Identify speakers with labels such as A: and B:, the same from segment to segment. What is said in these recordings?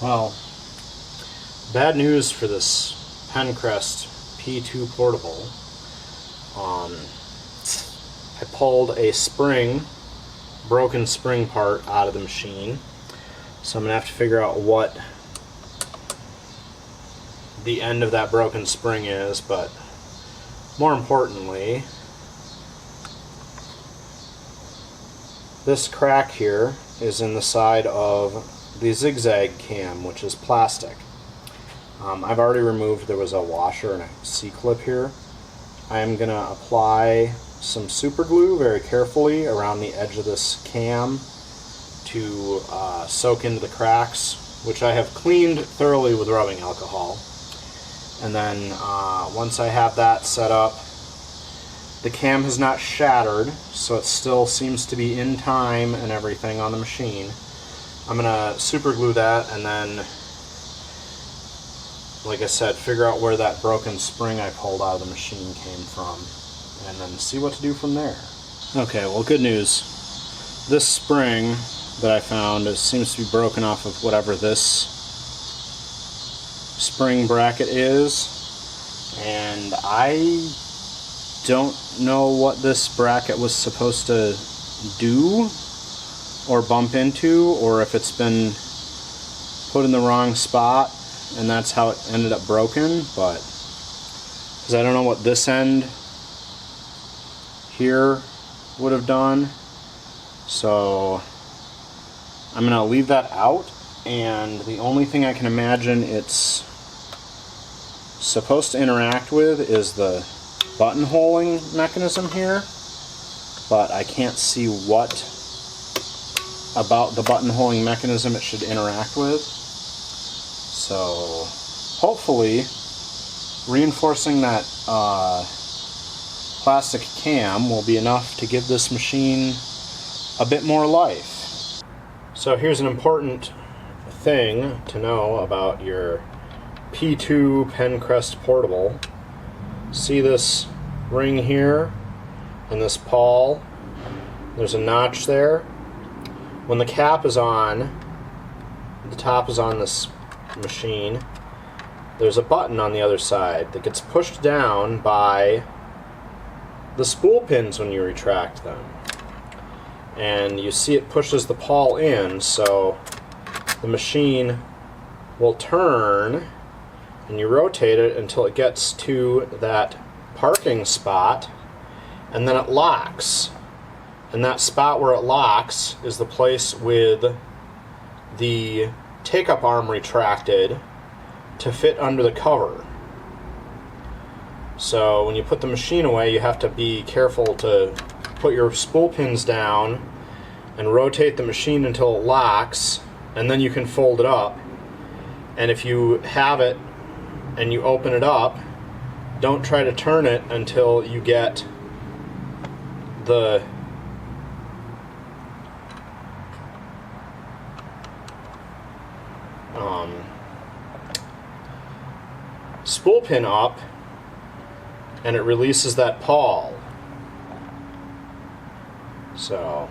A: Well, bad news for this Penncrest P2 portable. I pulled a broken spring part out of the machine, so I'm gonna have to figure out what the end of that broken spring is, but more importantly, this crack here is in the side of the zigzag cam, which is plastic. I've already removed, there was a washer and a C-clip here. I am going to apply some super glue very carefully around the edge of this cam to soak into the cracks, which I have cleaned thoroughly with rubbing alcohol. And then once I have that set up, the cam has not shattered, so it still seems to be in time and everything on the machine. I'm going to super glue that and then, like I said, figure out where that broken spring I pulled out of the machine came from, and then see what to do from there. Okay, well, good news. This spring that I found seems to be broken off of whatever this spring bracket is, and I don't know what this bracket was supposed to do or bump into, or if it's been put in the wrong spot and that's how it ended up broken, but because I don't know what this end here would have done, so I'm gonna leave that out, and the only thing I can imagine it's supposed to interact with is the buttonholing mechanism here, but I can't see what about the buttonholing mechanism it should interact with. So hopefully reinforcing that plastic cam will be enough to give this machine a bit more life. So here's an important thing to know about your P2 Penncrest portable. See this ring here and this pawl? There's a notch there. When the cap is on, the top is on this machine, there's a button on the other side that gets pushed down by the spool pins when you retract them. And you see it pushes the pawl in, so the machine will turn and you rotate it until it gets to that parking spot, and then it locks. And that spot where it locks is the place with the take-up arm retracted to fit under the cover. So when you put the machine away, you have to be careful to put your spool pins down and rotate the machine until it locks, and then you can fold it up. And if you have it and you open it up, don't try to turn it until you get the spool pin up and it releases that pawl. So,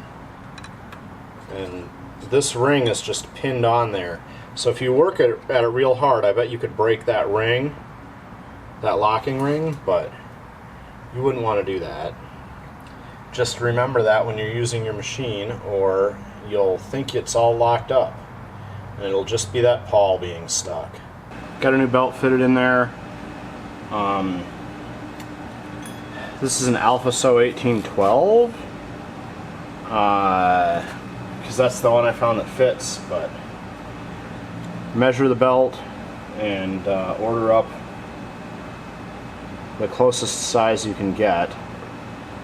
A: and this ring is just pinned on there. So if you work at it real hard, I bet you could break that ring, that locking ring, but you wouldn't want to do that. Just remember that when you're using your machine, or you'll think it's all locked up and it'll just be that pawl being stuck. Got a new belt fitted in there. This is an Alpha So 1812, because that's the one I found that fits, but measure the belt and order up the closest size you can get,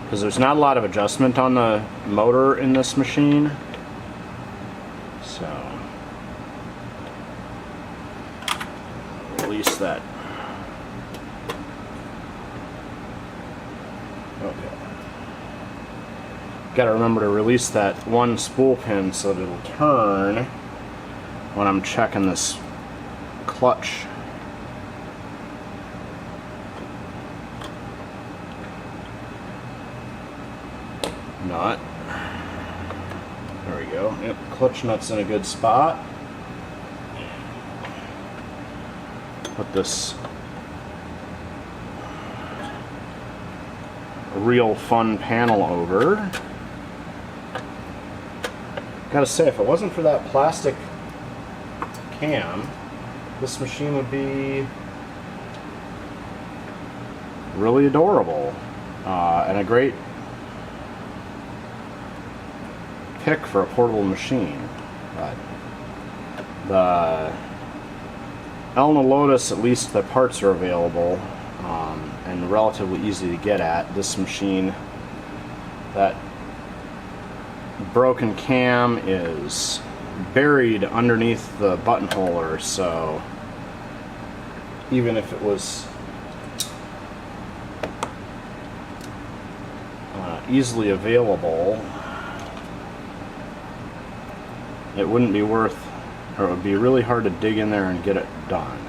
A: because there's not a lot of adjustment on the motor in this machine. So release that. Okay. Got to remember to release that one spool pin so that it'll turn when I'm checking this clutch. Nut. There we go. Yep, clutch nut's in a good spot. put this real fun panel over. Gotta say, if it wasn't for that plastic cam, this machine would be really adorable and a great pick for a portable machine. But the Elna Lotus, at least the parts are available and relatively easy to get at. This machine, that broken cam is buried underneath the button holder, so even if it was easily available, it wouldn't be worth, or it would be really hard to dig in there and get it done.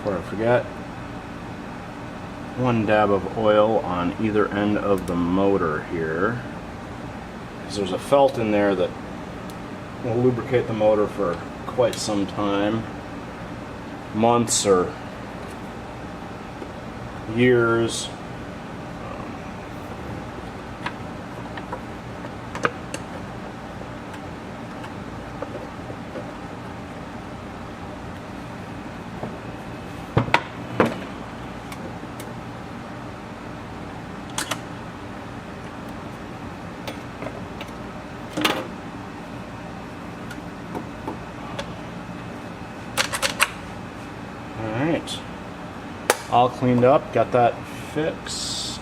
A: Before I forget, one dab of oil on either end of the motor here, because there's a felt in there that will lubricate the motor for quite some time, months or years. All cleaned up, got that fixed.